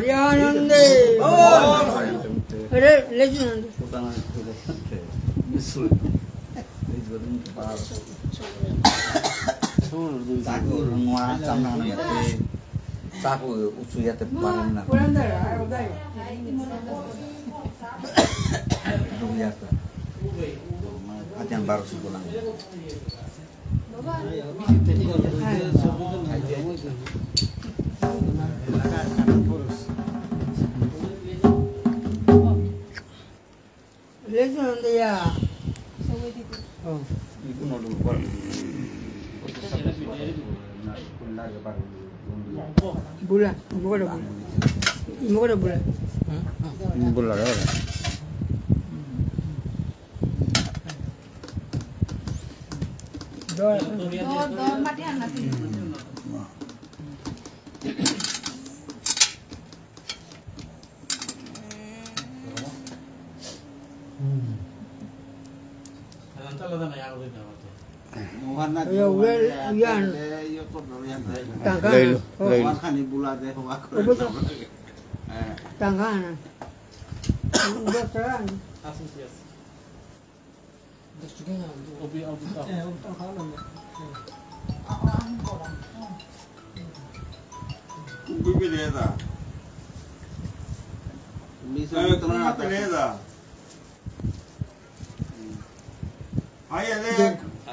হরিয়ানন্দে আরে লেজুন চাকু উঁচু ইয়াতে পারেন না আজান 1200 বললাম লেজুন দিয়া Bula, bula. Bula bula. Bula ya. Dor mati anak sih. Tangan.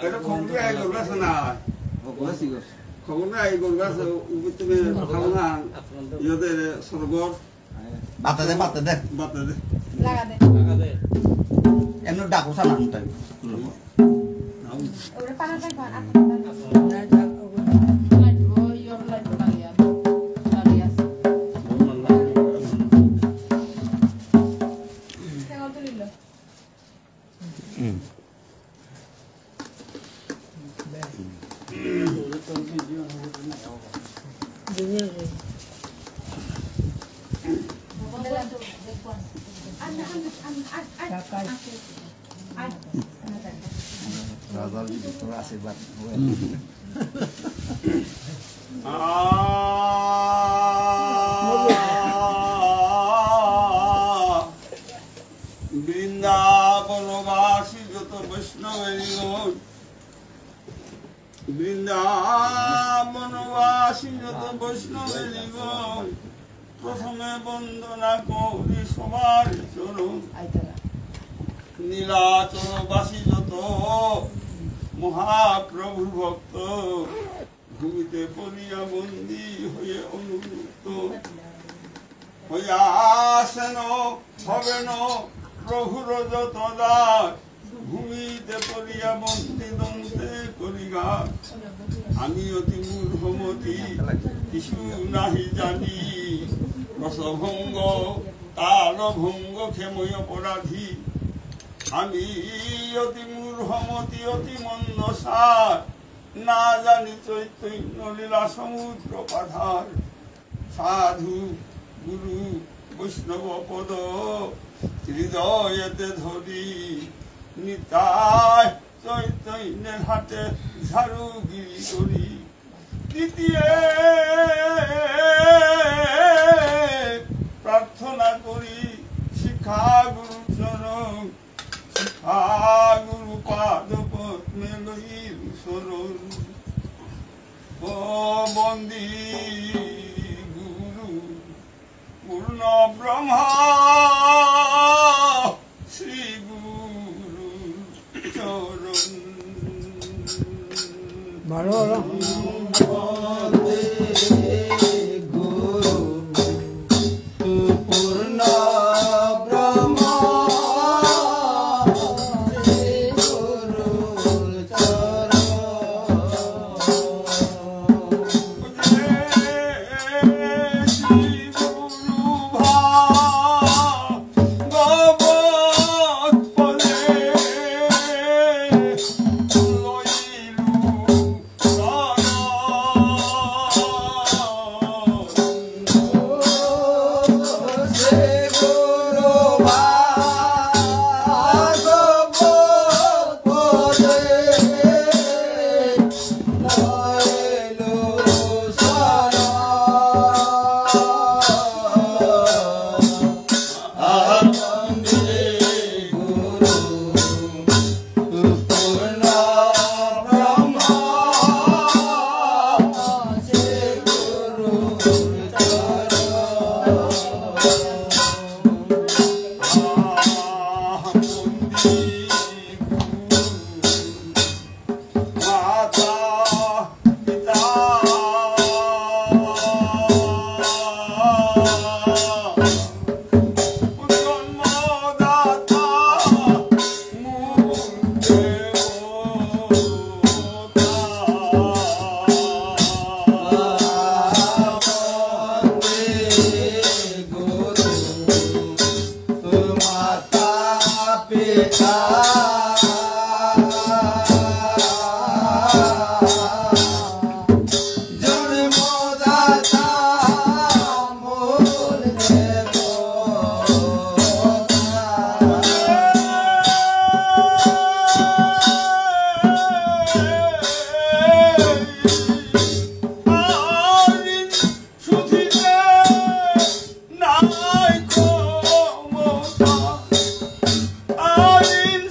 Pero con que hay con raza nada. Con que hay con raza, usted me kalangan. Yo de sorgor. Bata de. Lagade. Emno daku sana mutai. Udah panas kan? বৃন্দাবনবাসী যত বৈষ্ণবের বৃন্দাবনবাসী যত বৈষ্ণবের প্রথমে বন্দনা করি সবার চরণ নীলাচলবাসী যত মহাপ্রভু ভক্ত ভূমিতে পড়িয়া বন্দী হয়ে অনুরুক্ত হইয়াছেন হবেন প্রভুর যত দাস ভূমিতে পড়িয়া বন্দী দন্তে করিগা আমি অতি মূর্খমতি কিছু নাহি জানি রসভঙ্গ তালভঙ্গ ক্ষেময় অপরাধী আমি অতি মূর্খমতি অতি মন্দ সার না জানি চৈতন্য লীলা সমুদ্র পাধার সাধু গুরু বৈষ্ণব পদ হৃদয়েতে ধরি নিতাই চৈতন্যের হাতে ঝাড়ুগিরি করি দ্বিতীয় প্রার্থনা করি শিক্ষা গুরু চরণ শিক্ষা গুরু পাদ পদ্মে লইল শরণ ও বন্দী গুরু পূর্ণ ব্রহ্মা শ্রী গুরু চরণ ভালো I'm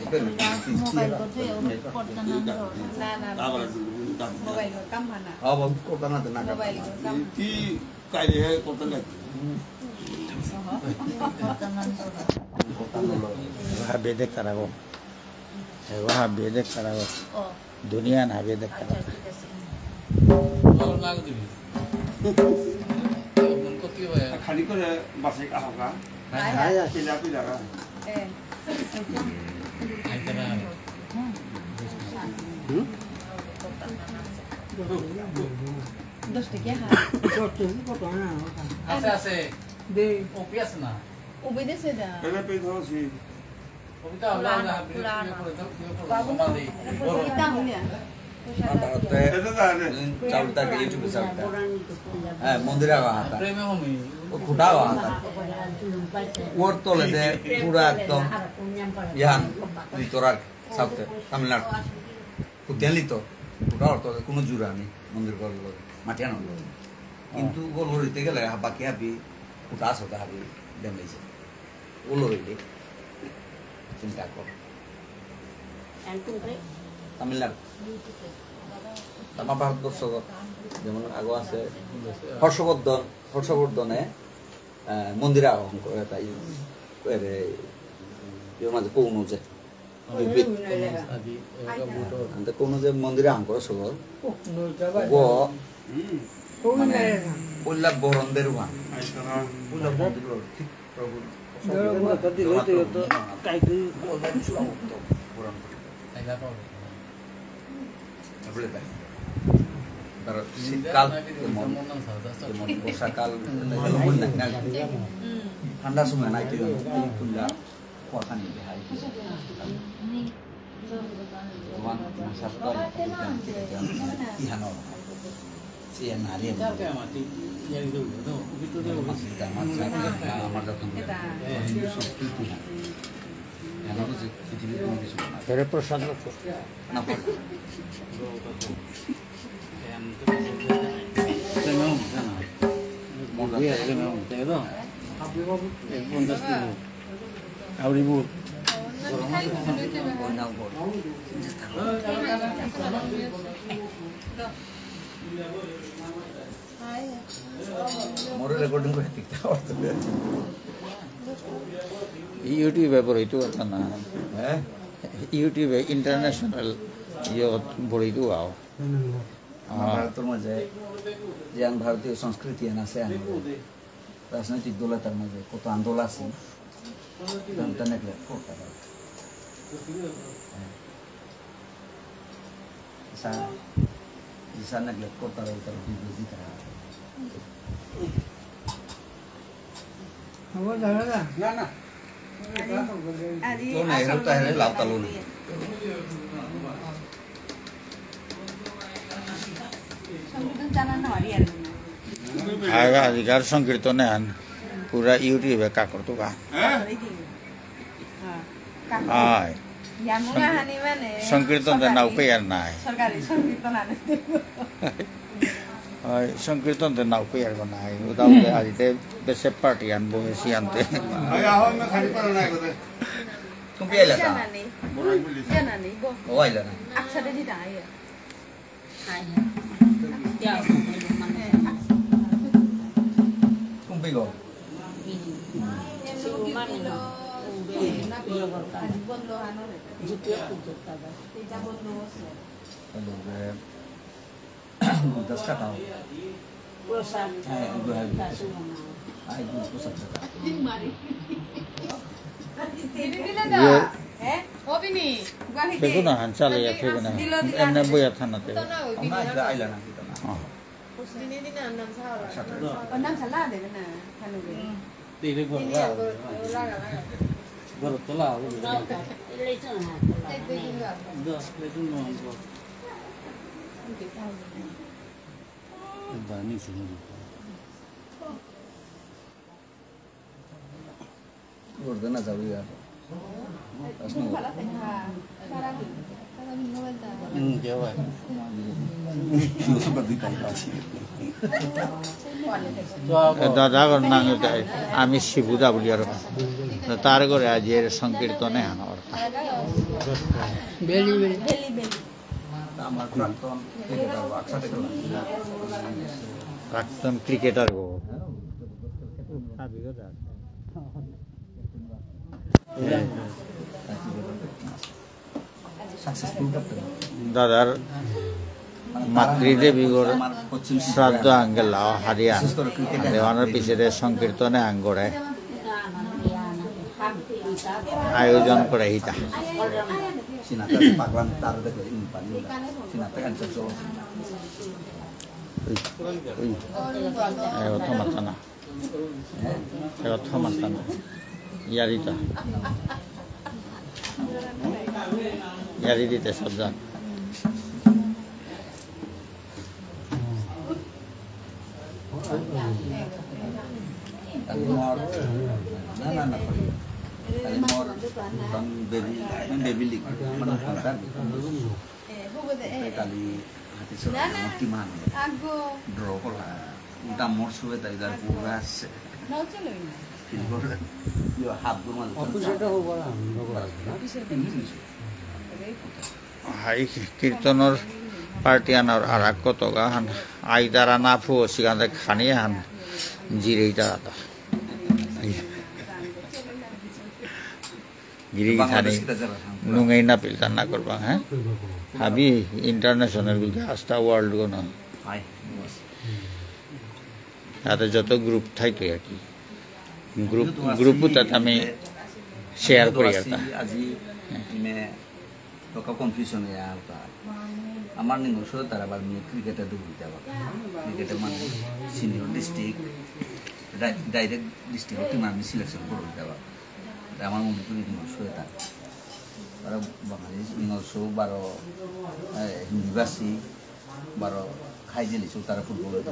মোবাইল করতে করতে না না তারপরে মোবাইল কাম না अब कोटा ना ना মোবাইল কাম কি কাইলে করতে না वहाँ बेदक करागो वहाँ बेदक करागो ও दुनिया ना बेदक करागो খালি করে বাসে আহকা কিলা কিলা এ দশ টাকা হ্যাঁ Corto, corto, no. আছে আছে De, কপি আছে না ওবেদেছে দা এনে পেয়ে ধরছি কবিতা আমরা এটা হলিয়া এটা জানে चालू था कि यूट्यूब चालू था हां मंदिर आ रहा था প্রেমে হমি वो खुदा हुआ था और तो ले दे पूरा एकदम यहाँ लिटोरा साउथ तमिलनाडु कुतेली तो पूरा और तो কোনো জুরা নেই মন্দির গল মাটিয়া নল কিন্তু গোল হইতে গেলে বাকি হাবি উদাস হতে হাবি ড্যামেজ ওলো হইলে চিন্তা কর তামিলনাড়ু আমার ভারতবর্ষ যেমন আগে আছে হর্ষবর্ধনে মন্দিরে আহ্বান করে তাই এর মাঝে কৌনো যে কৌনো যে মন্দিরে আহ্বান করে সব no, chaval. ও Con una উল্লাভ বরণ বেরুয়ান আইতারা উল্লাভ মন্দির ঠিক প্রভু শীতকাল বর্ষাকাল ঠান্ডার সময় নাই ইহানো সিয়া নারী আমার যখন হিন্দু সংস্কৃতি এমন যে পৃথিবীর কোনো কিছু না तेरे प्रसाद लो না Auribur মোর রেকর্ডিং করে দিতে হবে यूट्यूब पर itu karena হ্যাঁ YouTube international yo boritu ao ভারতের মাঝে যেন ভারতীয় সংস্কৃতি আছে রাজনৈতিক দলের মাঝে কত আন্দোলন আছে করতে পারে bisa neglect kota utara di cara Apa dah? না না আদি lo ne rata hele lauta lo ne সংবিধান জানা না হরি আর आगा अधिकार संकीर्तन है पूरा YouTube का कर तो का হ্যাঁ आय ইয়ামুগা হানি মানে संकीर्तन दे नाउ पे यार ना है সরকারি সংবিধান আনে आय संकीर्तन दे नाउ पे यार बना है उदाव दे आज ते बेसे पार्टी आन बो सी आनते আই আহো মে খালি করে না করে tum pi aila ta জানানি জানানি বো o aila na আকসারে দি দাই tum pi go das kata ai du pusat kata देखो ना हंसा ले या फिर ना एमने बोया था ना ते amma ila aila na kita na নাম সালা দেবে না খানো তীরে গড়া গড় তোলা বানি শুনি ordena jawi ya কেবা seperti tadi दादा कर नांग आमी शिबुदा बोलियार तार करे आज ये संकीर्तन है हमारा বেলি বেলি বেলি বেলি আমার প্রাক্তন ক্রিকেটার একসাথে খেলা প্রাক্তন ক্রিকেটার গো সাকসেসফুল ক্যাপ্টেন দাদার মাতৃদেবীগর শ্রাদ্ধ আঙ্গেল হারিয়া দেওয়ানোর পিছনে সংকীর্তনে আঙ্গড়ে আয়োজন করে হিতা সিনাতে পাগলান তার দেখে পানি সিনাতে ক্যান্সার চলো অর্থ মাত্রা না অর্থ মাত্রা না ইয়ারিটা ইয়ারি দিতে সব জান More, no. Kali more from baby league, mana kan? Kali hati surat mati mana? Draw kola, udah more suwe tadi dari puras. Filgor, yo half guru mana? হাই কীর্তনের পার্টি আনার আর এক কত গান আইদারা না ফু সেখান থেকে খানিয়ে হান জিরেই তারা গিরি খানি নুঙ্গাই না পিলতান না করবা হ্যাঁ হাবি ইন্টারন্যাশনাল বিল আস্তা ওয়ার্ল্ড গো না তাতে যত গ্রুপ থাকতো আর কি গ্রুপও তাতে আমি শেয়ার করি আর তা Kau confusion ya apa? Amar nih ngusul tara bar mi cricket itu kita apa? Cricket mana? Senior district, direct district itu mana selection baru kita apa? Amar mau itu nih ngusul tara. Tara Bangladesh nih ngusul baru university baru kaji lisu tara football itu.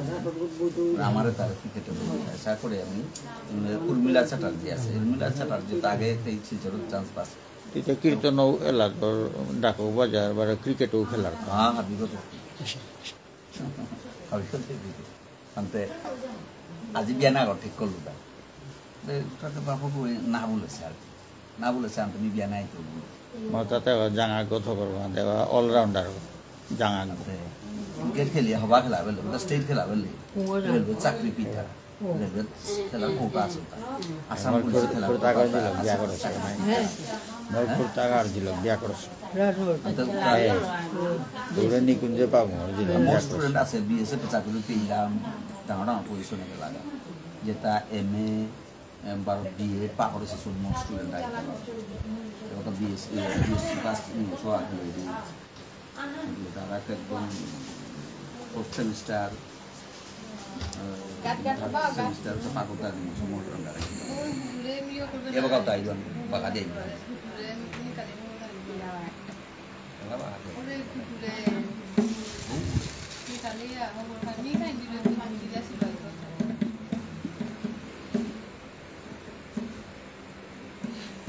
Amar tara cricket itu. Saya kore kami urmila Chatterjee আছে. urmila Chatterjee tage এই ছিল chance pass. এটা কীর্তন এলার ডাকো বাজার বা ক্রিকেটও খেলার হ্যাঁ বিগত আনতে আজি বিয়া না ঠিক করলো তাতে বাপু না বলেছে আমি তুমি বিয়া নাই করবো তাতে জাঙা কথা করবো দেওয়া অলরাউন্ডার জাঙা ক্রিকেট খেলি হবা খেলা বেলে স্টেট খেলা বেলে চাকরি পিঠা খেলা খোকা আছে আসাম পুলিশ খেলা বিয়া করেছে নলপুর টাকার দিল বিয়া করেছে নিকুঞ্জে পাবো স্টুডেন্ট আছে বিএসএফ চাকরি পেলাম ডাঙর ডাঙর পজিশনে লাগা যেটা এমএ বা বিএড পা করেছে সব স্টুডেন্ট আইতে বিএসসি পাস সোয়া খেলে তারা একদম ফোর্থ সেমিস্টার সেমিস্টার পাকতা সময় এবার কত আইজন বাকা দিয়ে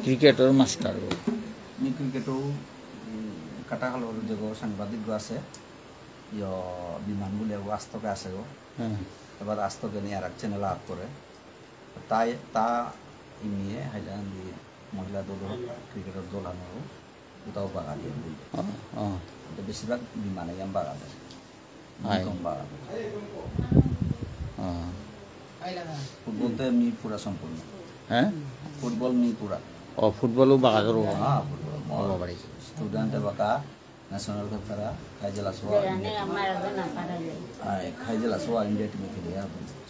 ক্রিকেটৰ মাষ্টাৰ নি ক্ৰিকেটও কাটা খালৰ যে সাংবাদিক আছে ইয় বিমান বলে আস্তকে আছে গো এবার আস্তকে নিয়ে আর এক চ্যানেল আপ করে তাই তা নিয়ে হাইলান দিয়ে মহিলা দল ক্রিকেটের দল আনারও ওটাও বাগা দিয়ে বলবে বেশিরভাগ বিমানে বাগা দেয় বাগা ফুটবলতে মি পুরা সম্পূর্ণ হ্যাঁ ফুটবল মি পুরা ফুটবলও বাগা করবো হ্যাঁ ফুটবল স্টুডেন্টে বাগা ন্যাশনাল খেলা খাইজেলা সোয়া খাইজেলা সোয়া ইন্ডিয়া টিমে খেলে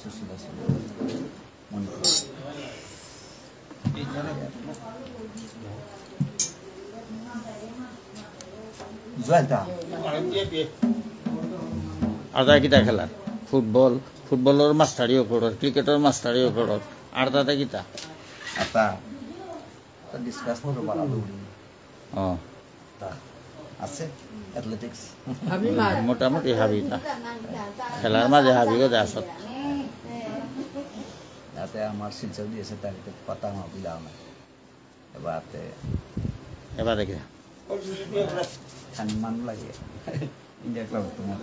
সুশীলা ছিল মণিপুর জয়তা আর তাই কিতা খেলার ফুটবলের মাস্টারিও করত ক্রিকেটের মাস্টারিও করত আর তাতে কিতা আতা ডিসকাস করব বাড়াবুড়ি আছে অ্যাথলেটিক্স মোটামুটি হাবি তা খেলার মাঝে হাবিও আসত তাতে আমার শিলচর দিয়েছে তারিখে পাতা আমার বিলাও না এবার দেখে খানিমান লাগে ইন্ডিয়া ক্লাব তোমার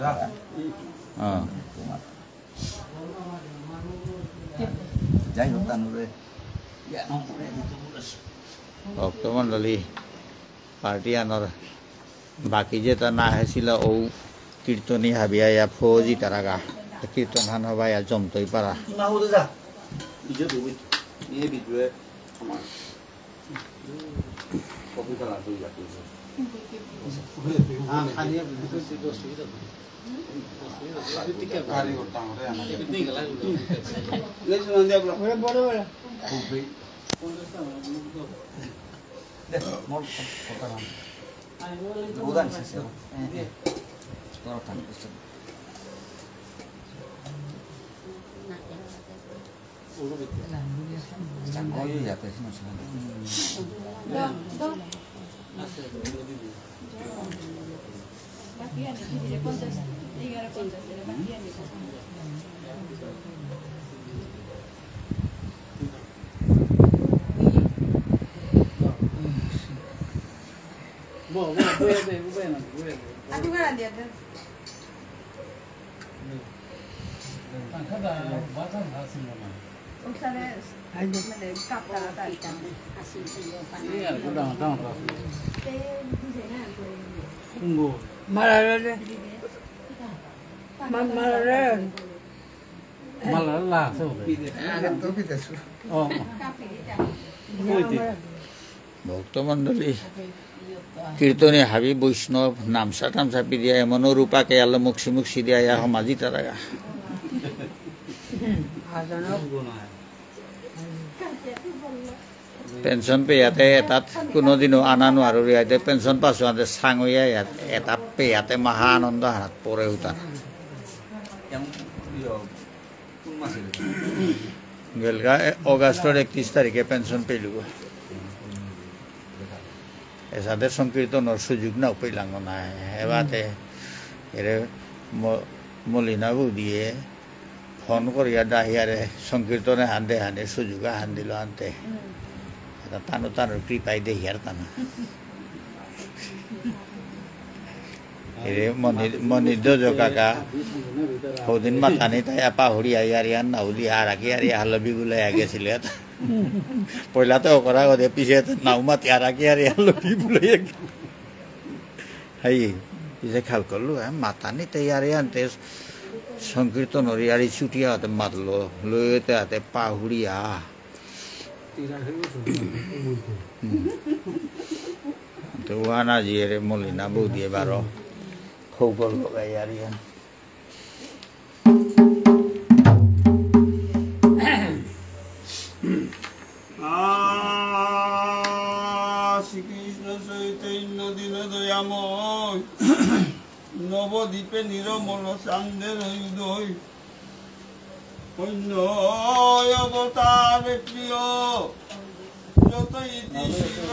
তোমার যাই হোক তানুরে ভক্তমণ্ডলী পার্টিয়ানোর বাকি যেটা না হয়েছিল ও কীর্তনী হাবিয়া ফৌজি তারাগা কীর্তন হান হবাইয়া জমতই পারা না হতে যা বিজয় দুই এই বিজয় আমার কপি করা হয়ে যাচ্ছে হ্যাঁ খালি অসুবিধা গাড়ি করতাম রে আমি লেসন দিয়ে বড় বড় বড় বড় কপি দেখ মোর কথা না বুদান শেষে তোর টান করছ Están hoy ya pues no sé. Aku kan dia tu. Uksana Ayo. mana kapta tadi kan. Iya, udah tahu. Tunggu. Mararare. Mararare. Malah lah sebenarnya. Oh, ভক্তমণ্ডলী কীর্তনী হাবি বৈষ্ণব নামসা টামসা পিদিয়া এমনও রূপাকে আলো মুখি মুখি দিয়া ইয়া সমাজি তারাগা পেনশন পেয়াতে এটাত কোনোদিনো আনা নোৱাৰো ইয়াতে পেনশন পাইছোঁ আনতে চাঙৈয়া এটা পেয়াতে মহা আনন্দ হাত পৰে উতাৰ Yang yo pun masih. গেলগা অগাষ্টৰ 31 তাৰিখে পেনশন পেলোঁ এসাদের সংকীর্তনের সুযোগ নাও পেলাম না এবারে এর মলিনাবু দিয়ে ফোন করিয়া ডাহিয়ারে সংকীর্তনে হান্দে হান্দে সুযোগ হান দিল আনতে টানো টানোর কৃপাই দেহিয়ার টানা এরে মনিদ্য কাকা সৌদিন মাথানি তাই পাহরি আইয়ারিয়ান নাউলি আর আগে আর হালবি গুলো গেছিল পয়লাতে করা গদে পিছে নাও মাতি আর আগে আর হালবি বলে হাই পিছে খেয়াল করলো মাথানি তাই আর আনতে সংকীর্তন ইয়ারি ছুটিয়া হাতে মারলো লইতে হাতে পাহুড়িয়া তো ওয়ানা জিয়ে মলিনা বউ দিয়ে বারো খবর লগাই আরিয়ান শ্রীকৃষ্ণ চৈতন্য দিন দয়াময় নবদ্বীপে নিরমল চান্দের উদয় অন্য অবতারে প্রিয় যত ইতি শিব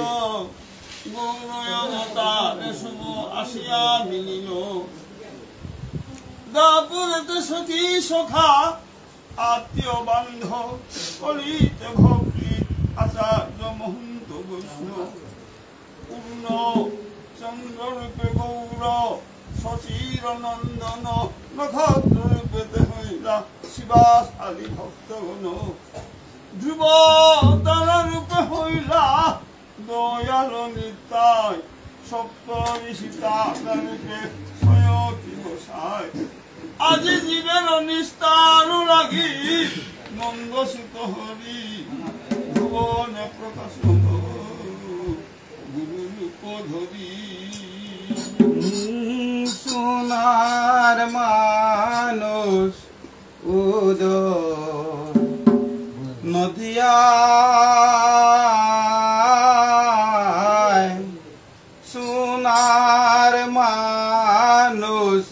গৌরয় অবতারে শুভ আসিয়া মিলিল দাপুরেতে সখী সখা আত্মীয় বান্ধব কলিতে ভক্তি আচার্য মহন্ত বৈষ্ণব পূর্ণ চন্দ্ররূপে গৌর শশীর নন্দন নক্ষত্ররূপে হইলা শিবাস আদি ভক্তগণ ধ্রুব তারারূপে হইলা দয়াল নিতাই সপ্ত ঋষিতা রূপে সয়তি গোসাই আজি জীবের নিস্তার লাগি নন্দসিত হরি ভুবনে প্রকাশ গুরু রূপ ধরি সোনার মানুষ উদর নদিয়া সোনার মানুষ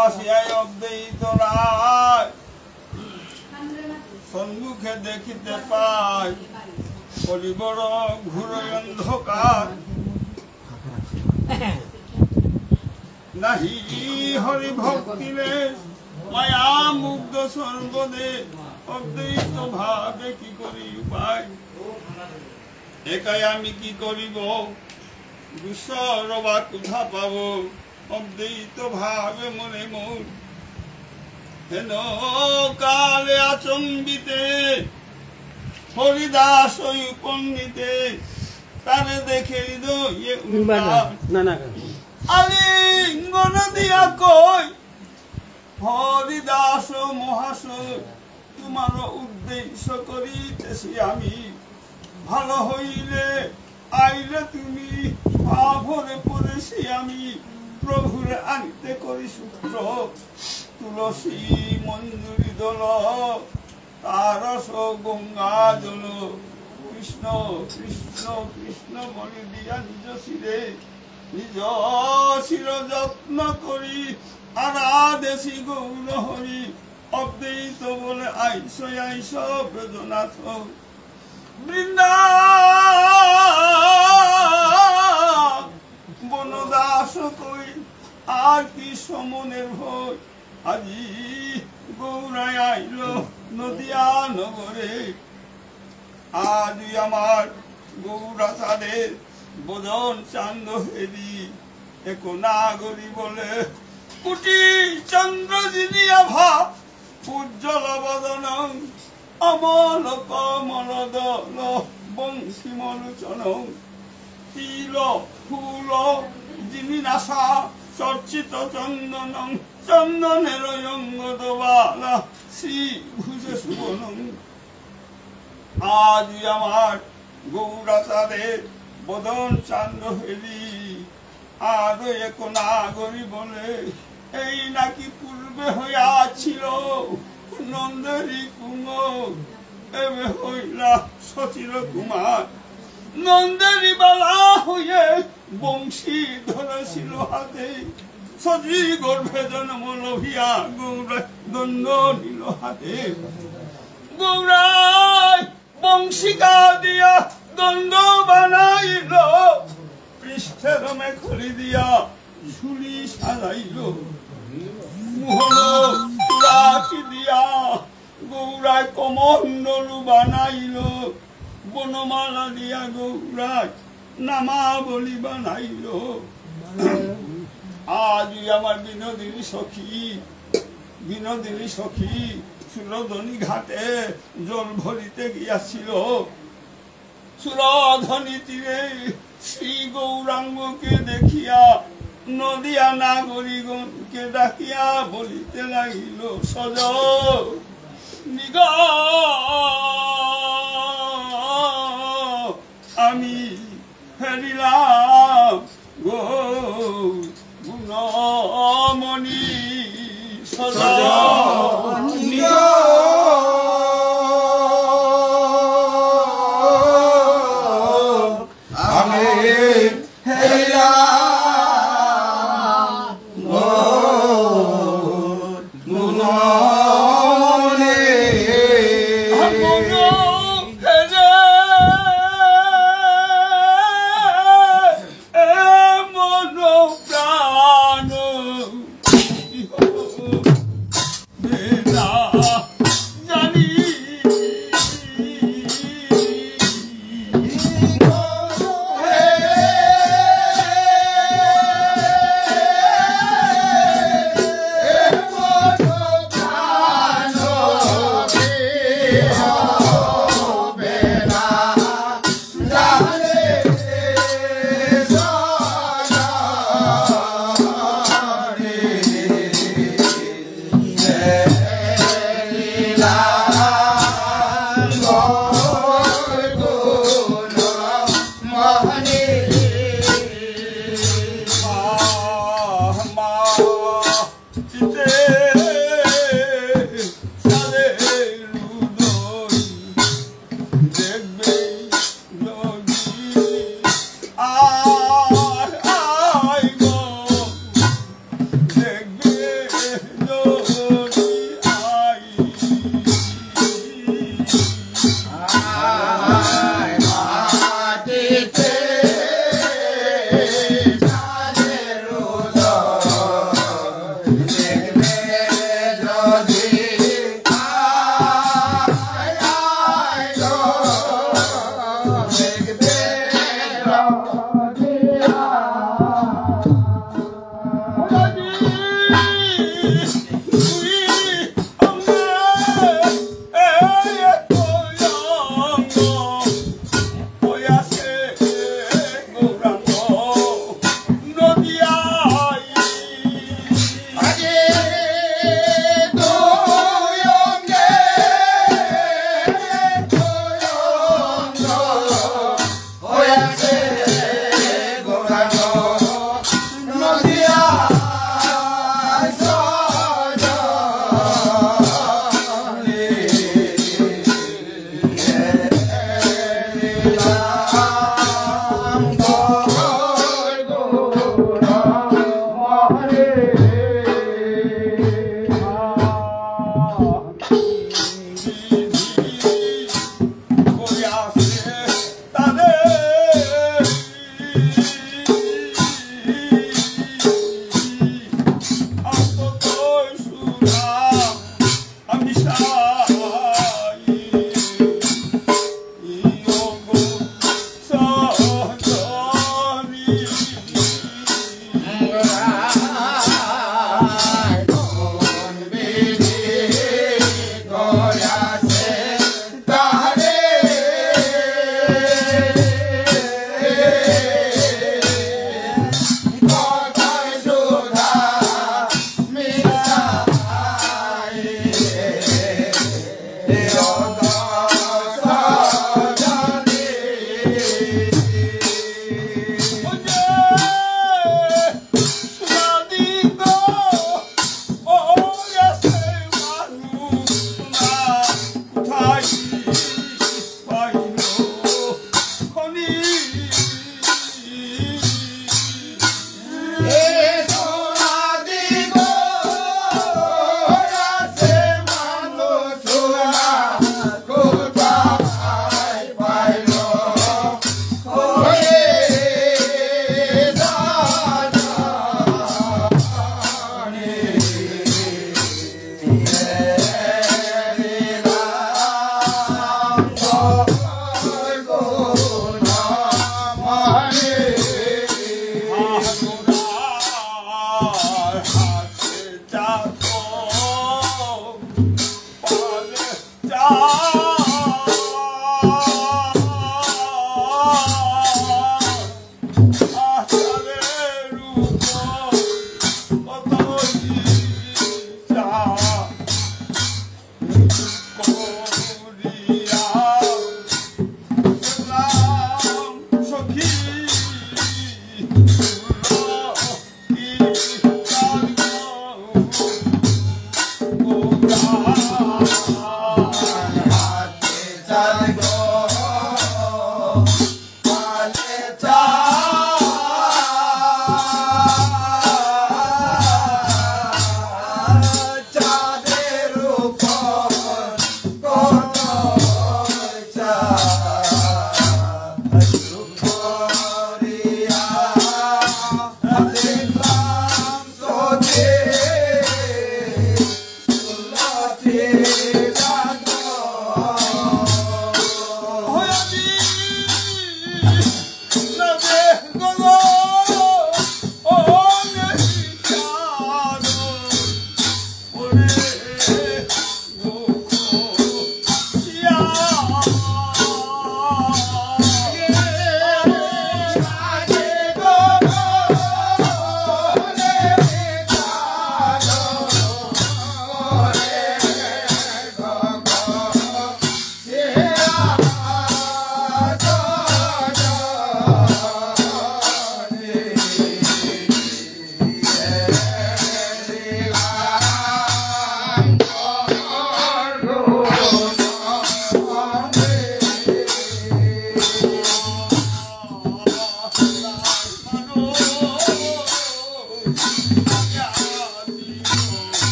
আসিয়ায় অদ্বৈত রায় সম্মুখে দেখিতে পাই কলিবর ঘুর অন্ধকার নাহি হরি ভক্তিরে মায়া মুগ্ধ সর্বদে অদ্বৈত ভাবে কি করি উপায় একাই আমি কি করিব দুঃসর বা কুধা পাব অদ্বৈত ভাবে মনে মোর হেন কালে আচম্বিতে হরিদাস ওই পণ্ডিতে তারে দেখে হৃদয়ে আলিঙ্গন দিয়া কই হরিদাস মহাশয় তোমার উদ্দেশ্য করিতেছি আমি ভালো হইলে আইলে তুমি ভাবরে পড়েছি আমি প্রভুরে আনিতে করি সূত্র তুলসী মঞ্জুরি দল তারস গঙ্গা জল কৃষ্ণ কৃষ্ণ কৃষ্ণ বলি দিয়া নিজ শিরে নিজ শির যত্ন করি আরাধেছি গৌর হরি অদ্বৈত বলে আইস আইস বেদনাথ বৃন্দা বনদাস কই আর কি সমনের ভয় আজি গৌরায় আইল নদিয়া নগরে আজ আমার গৌরাচারের বদন চান্দ হেরি এক নাগরী বলে কুটি চন্দ্র জিনিয়া ভাব উজ্জ্বল বদন অমল কমল দল বংশী মলোচন তিল ফুল জিনিনাশা চর্চিত চন্দন চন্দনের অঙ্গদবালা শ্রী ভুজে সুবন আজ আমার গৌরাচারের বদন চান্দ হেরি আরো এক নাগরী বলে এই নাকি পূর্বে হইয়াছিল নন্দেরী কুমার এবে হইলা সচির কুমার নন্দেরী বালা হইয়ে বংশী ধরেছিল হাতে সচি গর্ভে জন্ম লভিয়া গৌরায় দণ্ড নিল হাতে গৌরায় বংশিকা দিয়া দণ্ড বানাইল পৃষ্ঠের মেখলি দিয়া ঝুলি সাজাইল মোহন চূড়াকি দিয়া গৌরায় কমণ্ডলু বানাইল বনমালা দিয়া গৌরায় নামাবলী বানাইল আজ আমার বিনোদিনী সখী সুরধনী ঘাটে জল ভরিতে গিয়াছিল সুরধনী তীরে শ্রী গৌরাঙ্গকে দেখিয়া নদিয়া নাগরিককে ডাকিয়া বলিতে লাগিল সজ নিগ আমি ফেরিলাম গো গুণমণি সজা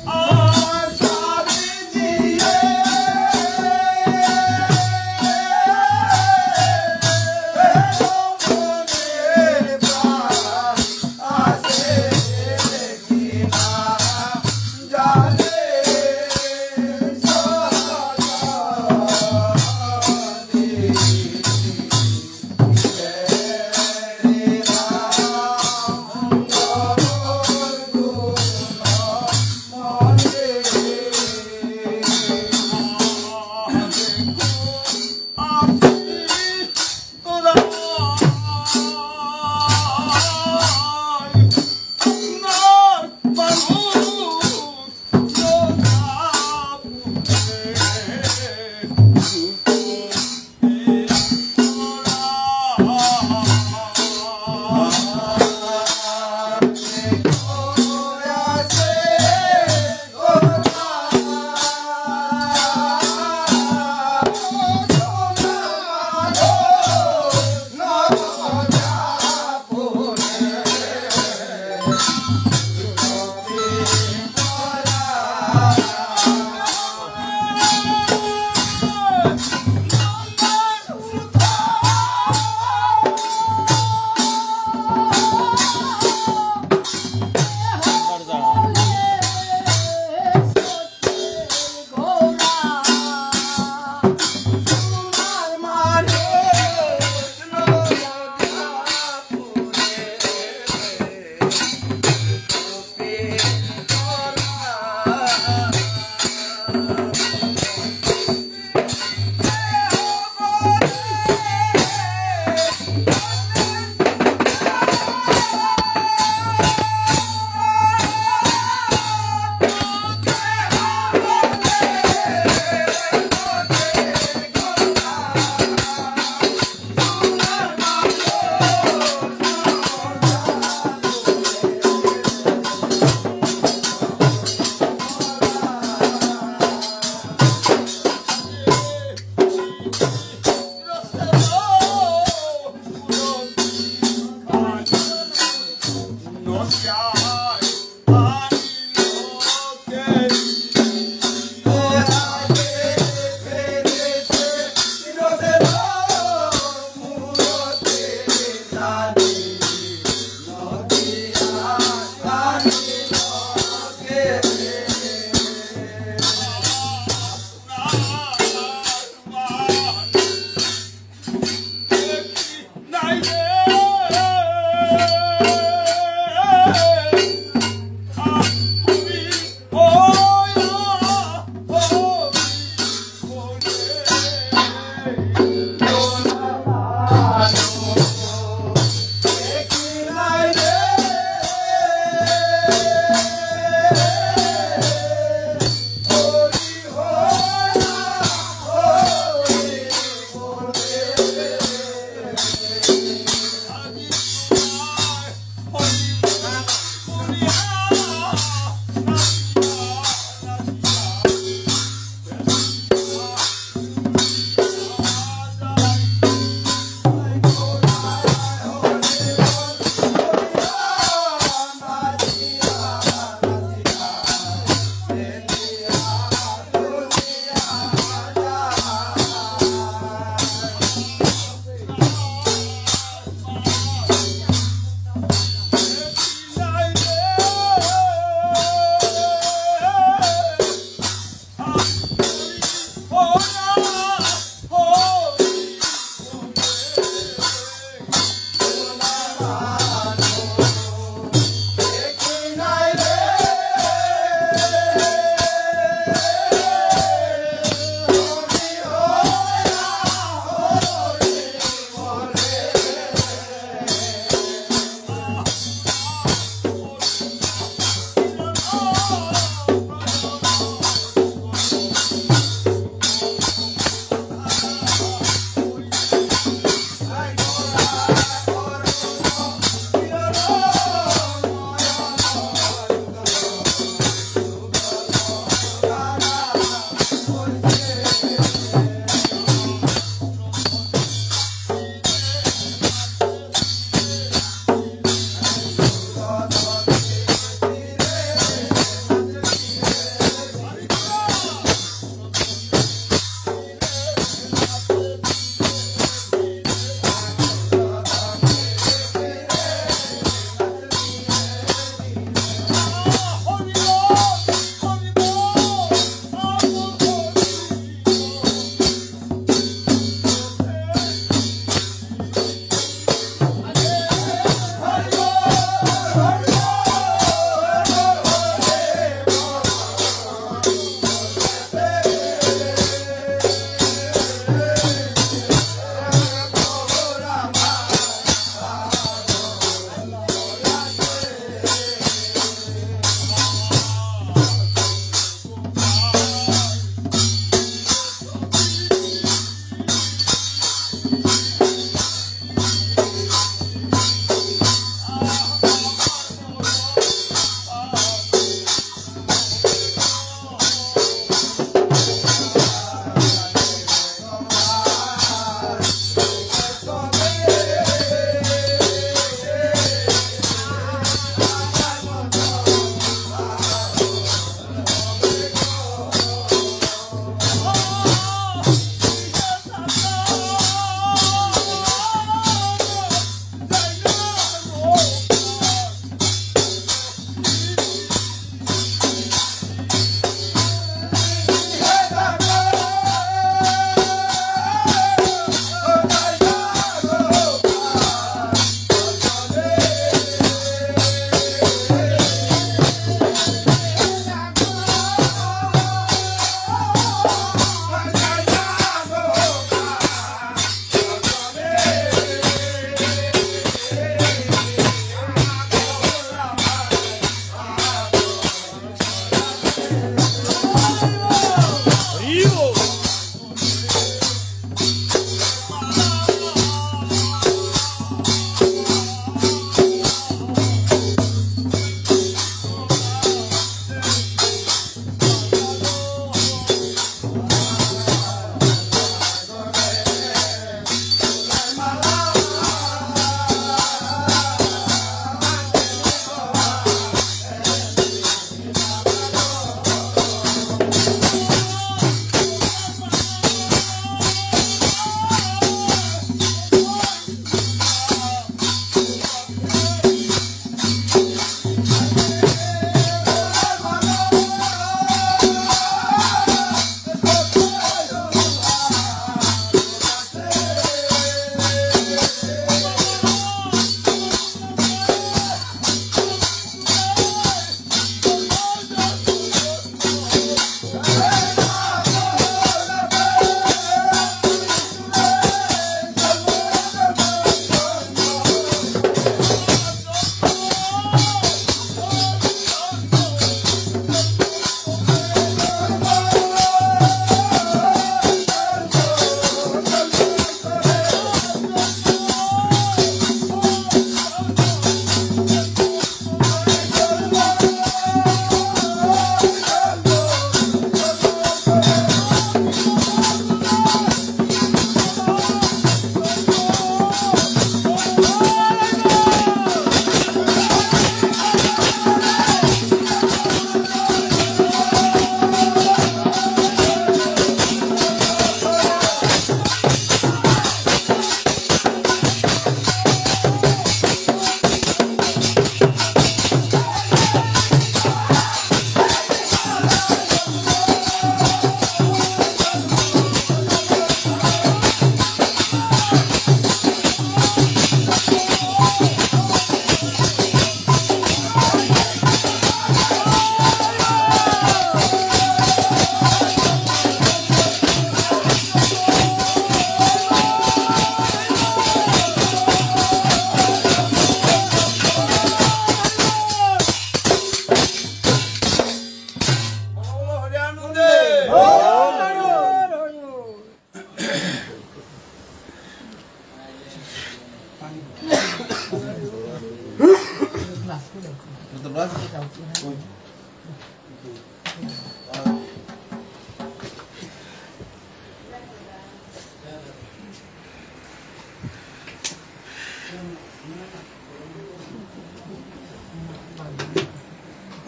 Oh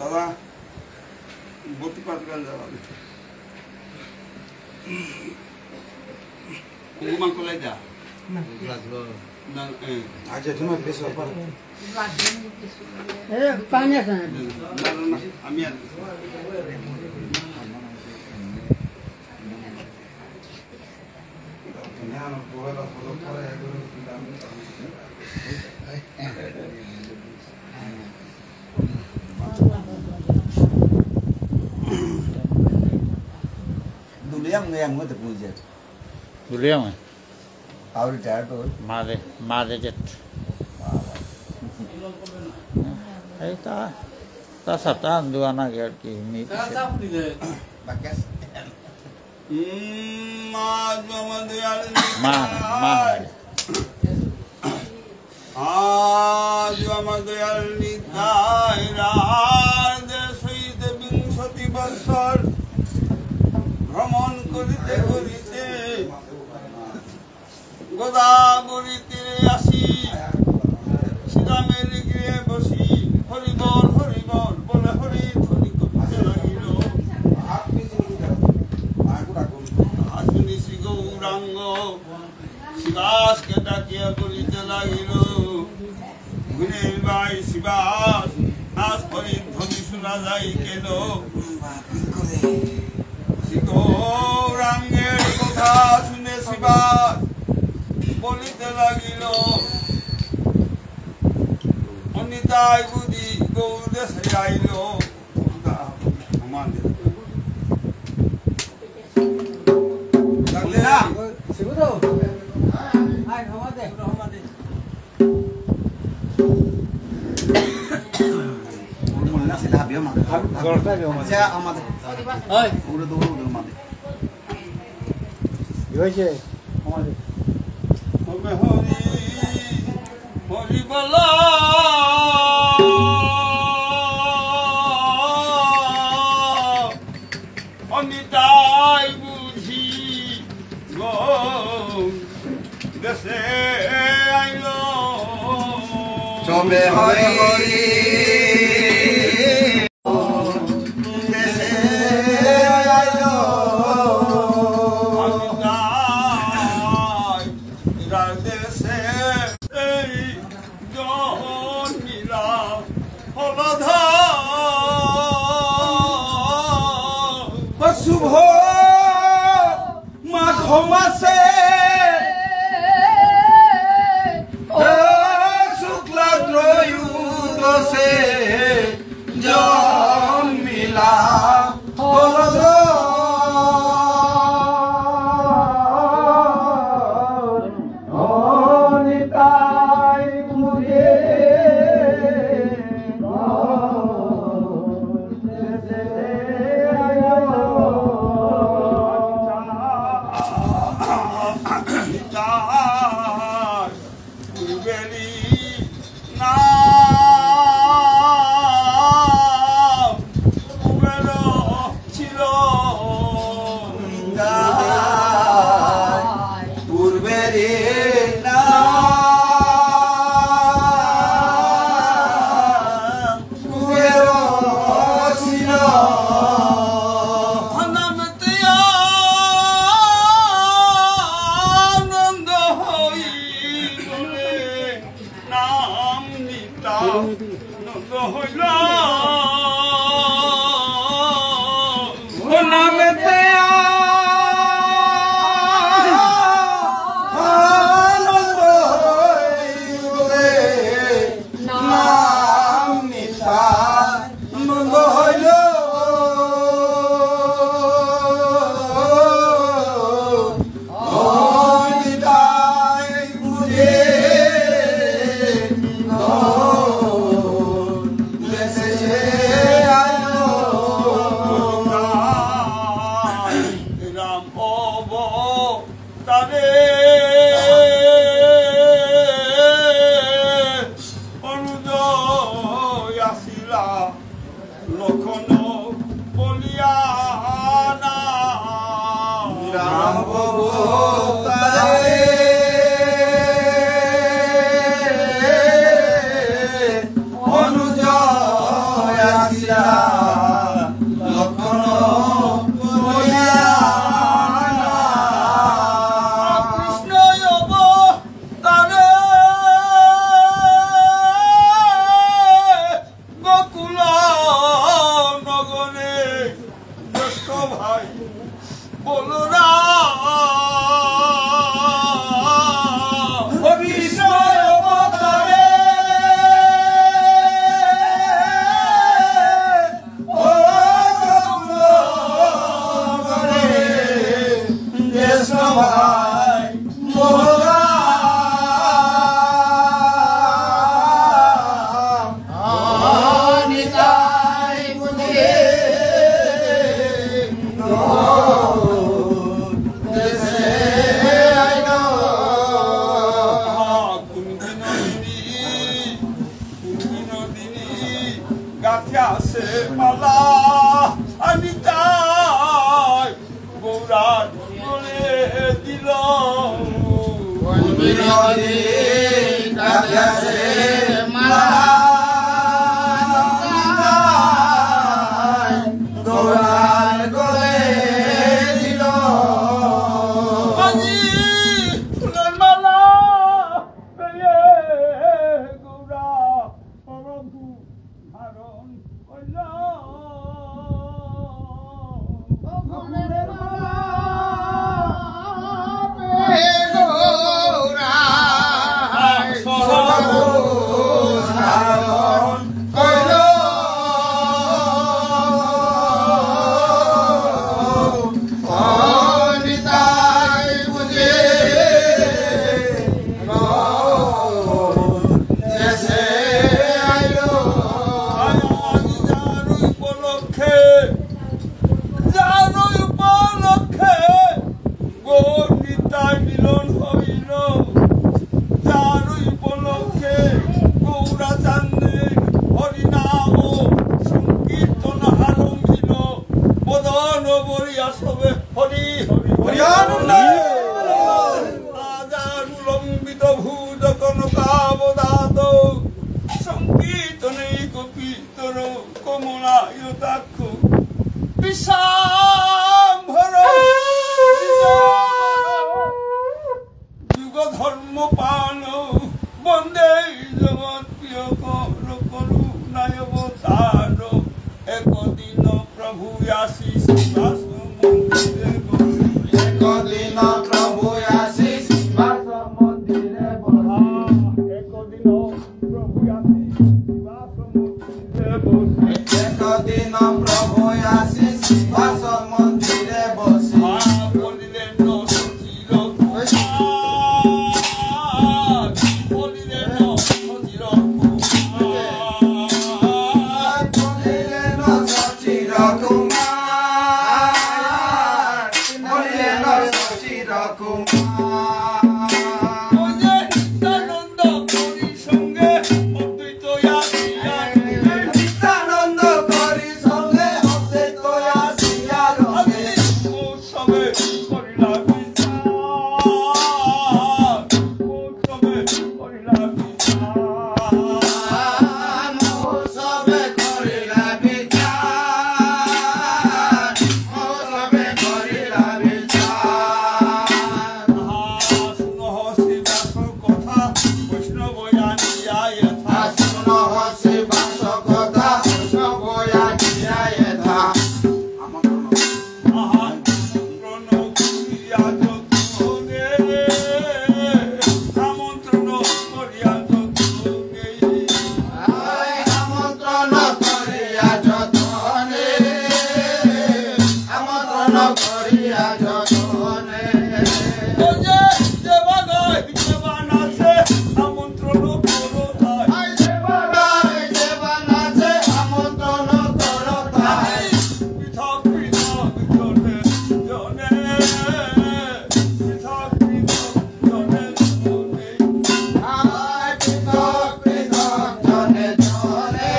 দাদা ভর্তি পাঁচগান যাওয়াবে কুমার কোলাই যা আচ্ছা তোমার বেশ পানি আছে আমি em có được vui gì? Đủ liêng rồi. Tao đi trả tôi. Mà đây chết. Ấy ta sắp ta dua anak ya ki mi. Bagas. Ma. ভ্রমণ করিতে করিতে গোদাবরী তীরে আসি শ্রীরামের গৃহে বসি হরিবল হরিবল বলে হরি ধরি করিতে লাগিল আসুনি শ্রী গৌরাঙ্গ শিবাসকে ডাকিয়া বলিতে লাগিল গুণের ভাই শিবাস আজ পরে ধ্বনি শোনা যায় কেন গৌরাঙ্গের কথা শুনে শিবাস বলিতে লাগিল অনিতাই বুঝি গৌর দেশে আইল Muốn là sẽ làm biết mà. আচ্ছা আমাদের ওই পুরো দৌড় আমাদের কি হয়েছে আমাদের হরি হরি বল অমিতাই বুঝি গো দেশে আইল সবে হরি শুভ মাঘ মাসে শুক্লা ত্রয়োদশে জন্মিলা হলধ অনিতাই মুরে গৌরা কীর্তন বলিয়া সবে হরি হরি হরি আজানুলম্বিত ভূত কনকাবদাত সংকীর্তনে গোপীতর কমলায়তাক্ষ বিশাম্ভর যুগ ধর্ম পান বন্দে জগৎ প্রিয় কর করুণায়বতার একদিন প্রভু আশিস বাস মন্দিরে বসে একদিন প্রভু আশিস বাস মন্দিরে বসে একদিন প্রভু আশিস বাস মন্দিরে বসে একদিন প্রভু আশিস বাস মন্দিরে বসে বলিলেন সচির কুমার বলিলেন সচির কুমার বলিলেন সচির কুমার বলিলেন সচির কুমার ওজে নিত্যানন্দ করি সঙ্গে অদ্বৈত আসিয়া নিত্যানন্দ করি সঙ্গে অদ্বৈত আসিয়া রহে সবে করিলা বিচার সবে করিলা বিচার মহোৎসবে করিলা বিচার মহোৎসবে করিলা বিচার শুনহ শিবাস কথা বৈষ্ণব জানিয়া যথা শুনহ শিবাস কথা বৈষ্ণব জানিয়া যথা আমন্ত্রণ করিয়া যতনে আমন্ত্রণ করিয়া যতনে আমন্ত্রণ করিয়া যতনে আমন্ত্রণ করিয়া যতনে ওজে দেবাগায় দেবানাথে আমন্ত্রণ করো তাই দেবানাথে আমন্ত্রণ করো তাই পৃথক পৃথক জনে জনে পৃথক পৃথক জনে জনে পৃথক পৃথক জনে জনে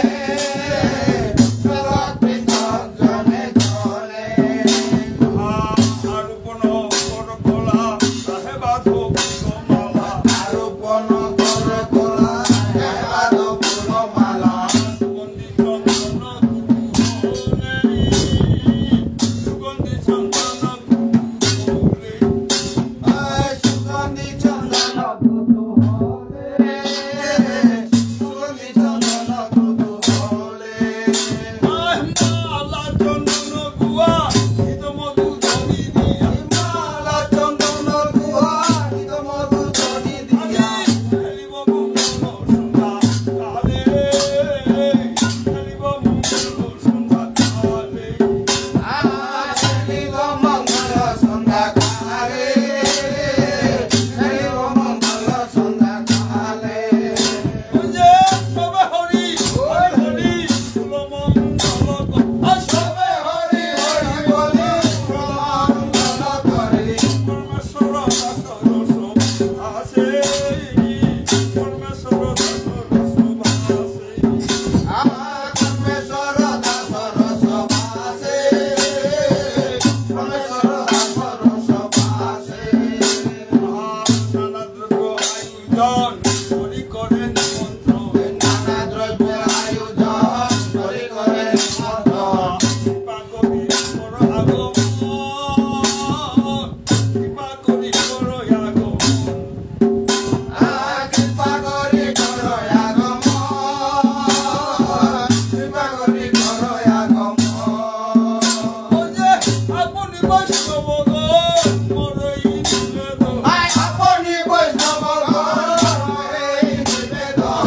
পৃথক পৃথক জনে জনে আর কোন করকলা সাহেবা ধোকমালা আরোপণ কর কোলা হেবাদ ফুলমালা সুগন্ধি চন্দন কুতুহলে সুগন্ধি চন্দন কুতুহলে সুগন্ধি চন্দন কুতুহলে সুগন্ধি চন্দন কুতুহলে মালা চন্দন গুয়া হিত মধু ধরি দিয়া মালা চন্দন গুহা নিত মধু ধরি দিয়া খেলিব মঙ্গল সন্ধ্যা কালে খেলিব মঙ্গল সন্ধ্যা কালে খেলিব মঙ্গল সন্ধ্যা কালে খেলিব মঙ্গল সন্ধ্যা কালে ওজে সবে হরি হরি হরি ফুল মঙ্গল সবে হরি হরি বলি মঙ্গল করি পরমেশ্বর দাসর শোভাসে পরমেশ্বর দাসর শোভাসে পরমেশ্বর দাসর সভাসে পরমেশ্বর দাসর সভাসে নানা দ্রব্য আয়োজন করি করে নিমন্ত্রণ নানা দ্রব্য আয়োজন করি করে নিমন্ত্রণ কৃপা করি কর আগমন কৃপা করি কর আগমন কৃপা করি কর আগমন কৃপা করি কর আগমন ওজে আপনি বৈষ্ণবগণ মরই নিবেদন আপনি বৈষ্ণবগণ এই নিবেদন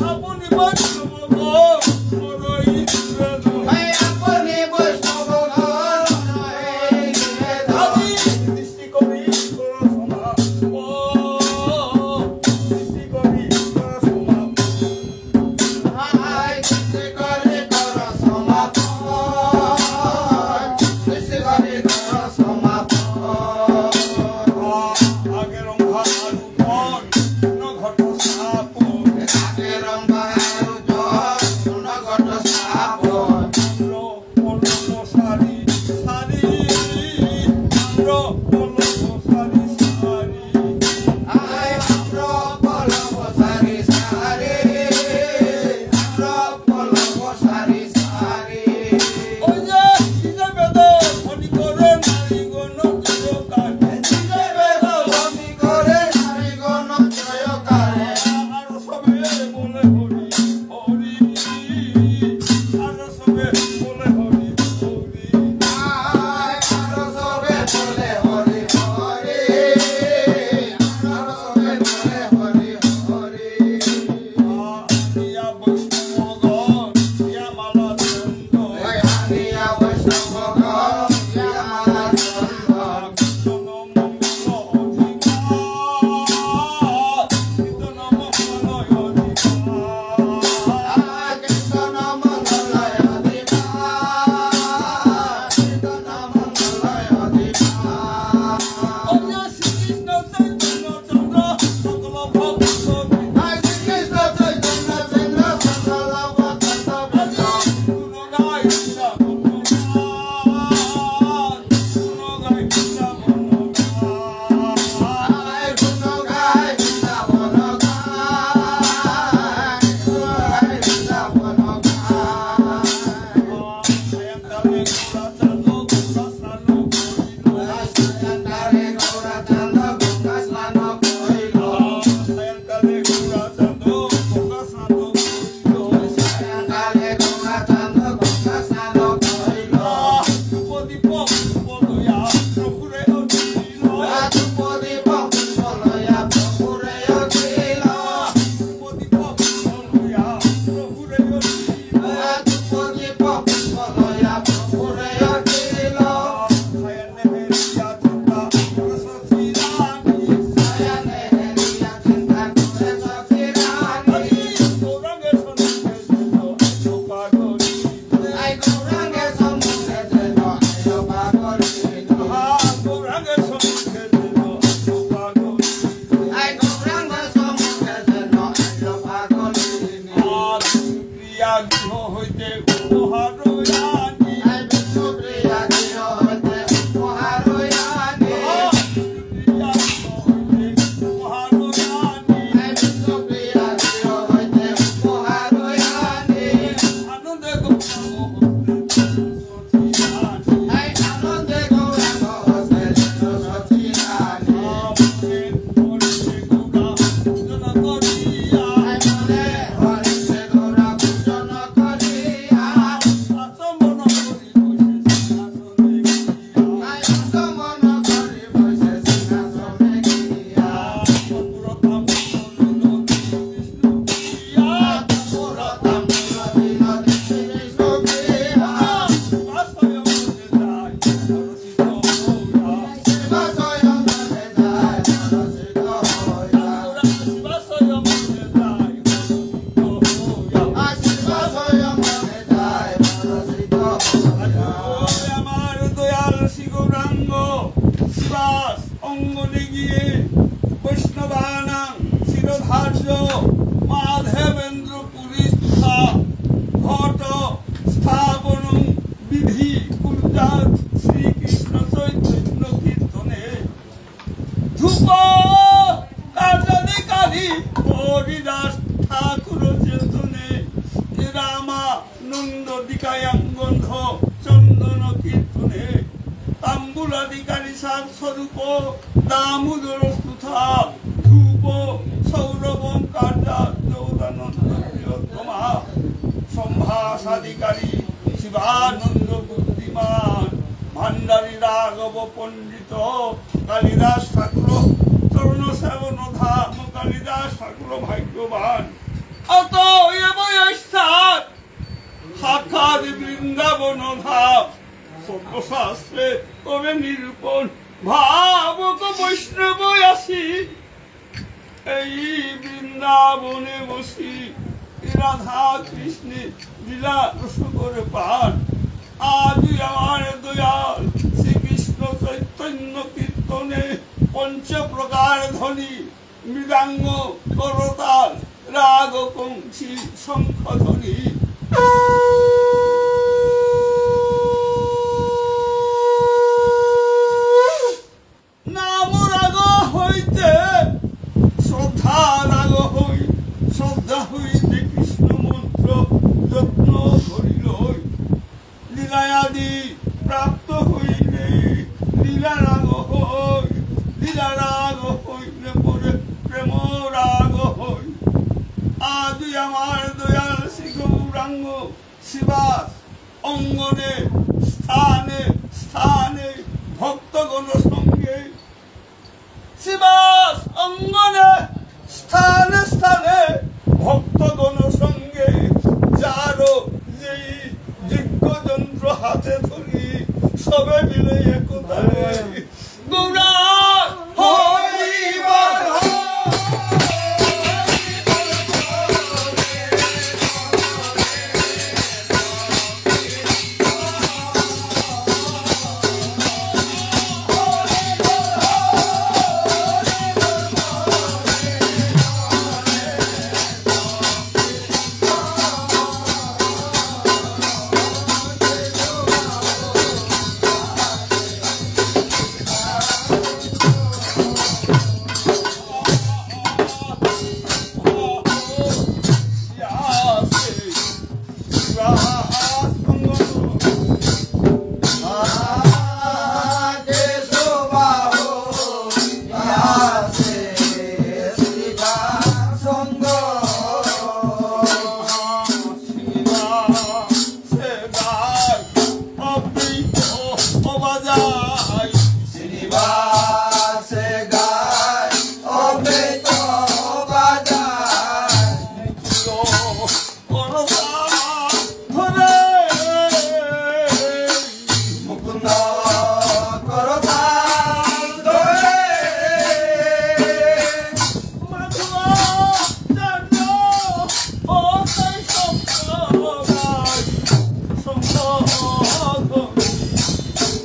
আপনি বৈষ্ণবগণ মরই নিবেদন আপনি বৈষ্ণবগণ এই নিবেদন আজি দৃষ্টি করি কর সমাপন দৃষ্টি করি কর সমাপন সৃষ্টি করে কর সমাপন সৃষ্টি করে কর সমাপন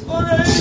Ore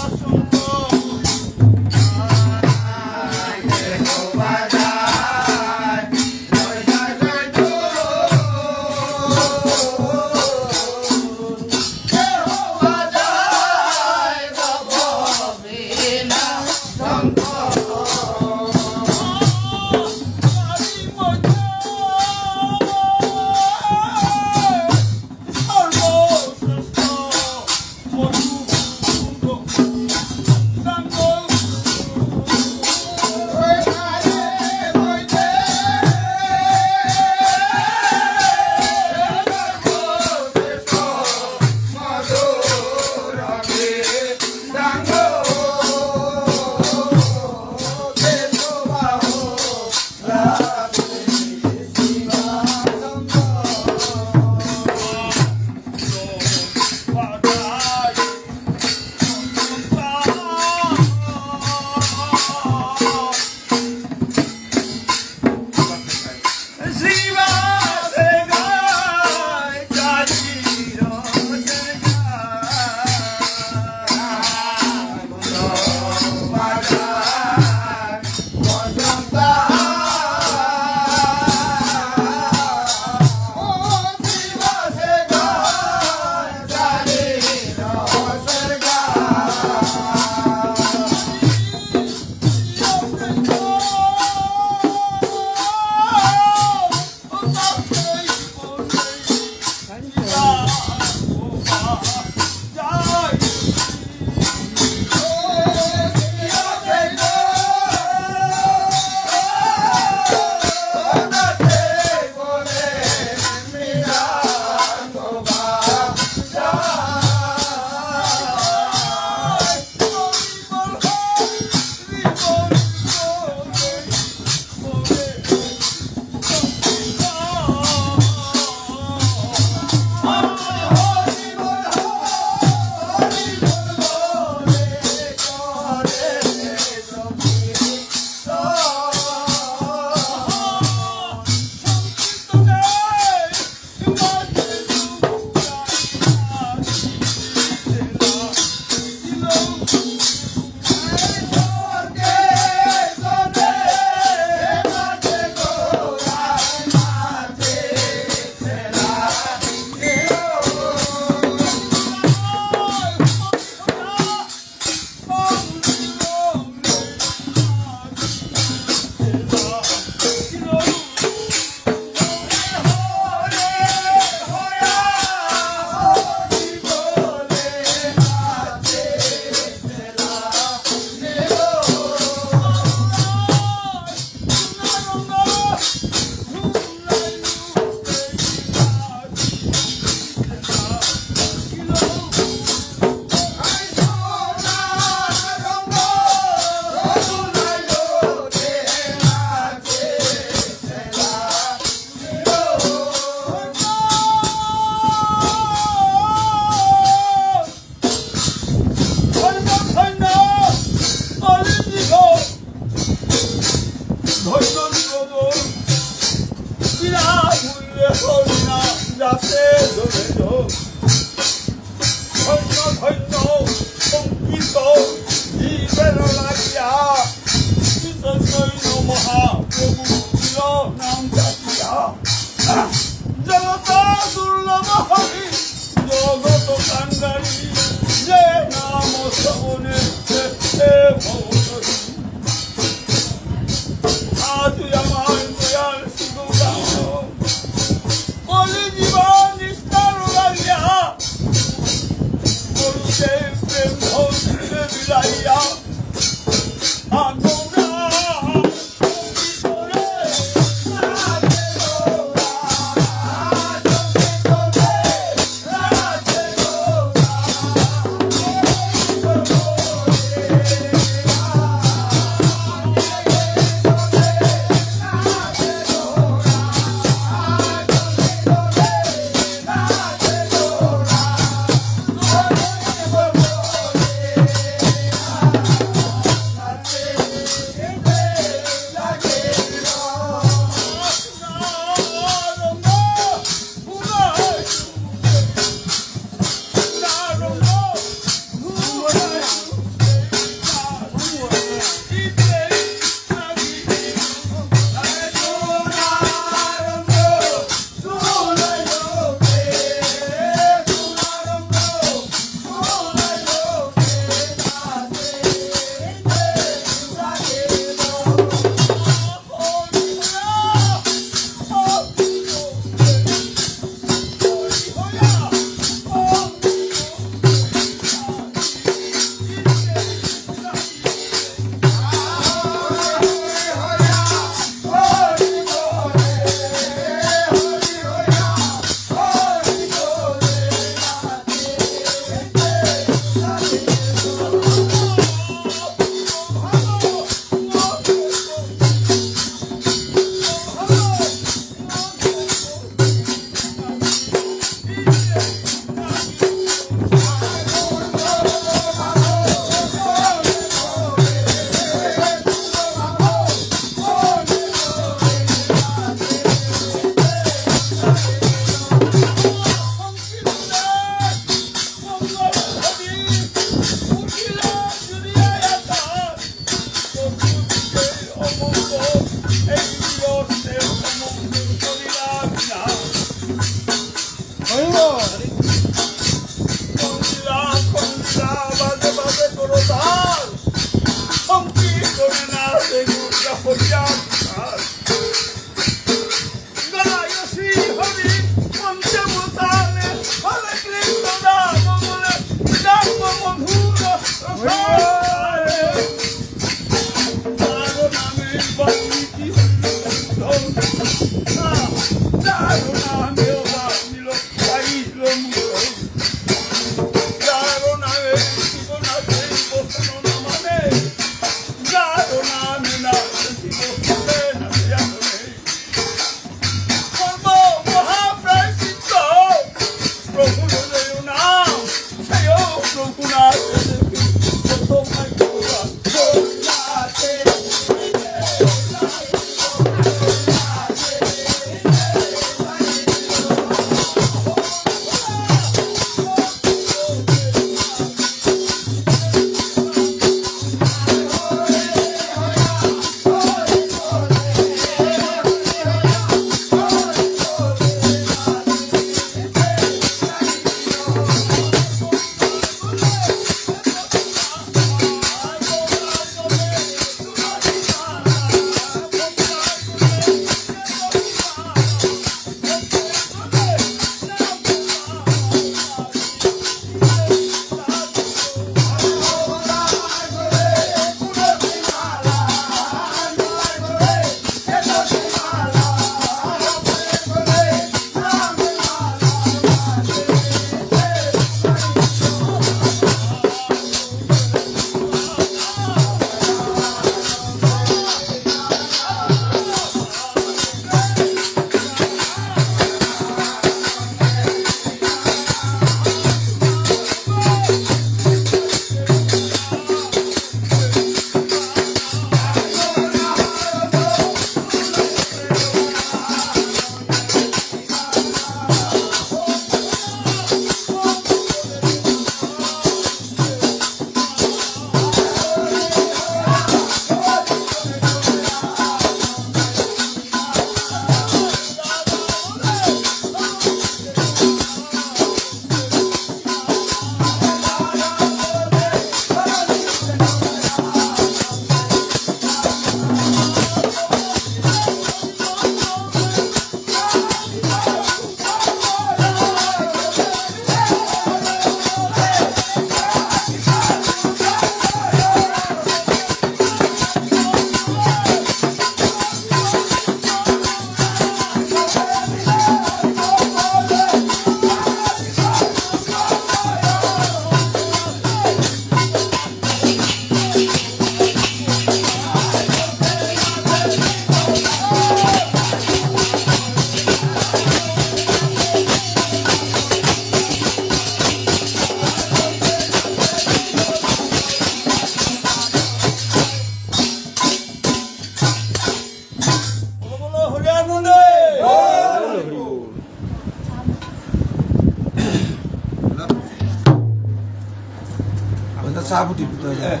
সাবুটি তো যায়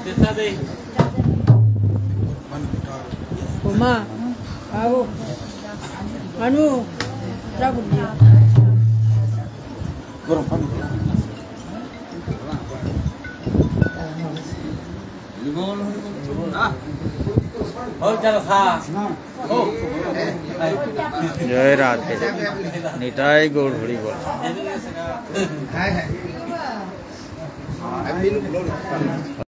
Desa deh. Oma, aku, anu, rabut dia. গরম পানি Oh, jangan kha. Oh. জয় রাধে নিতাই গৌর হরি বল Hai hai.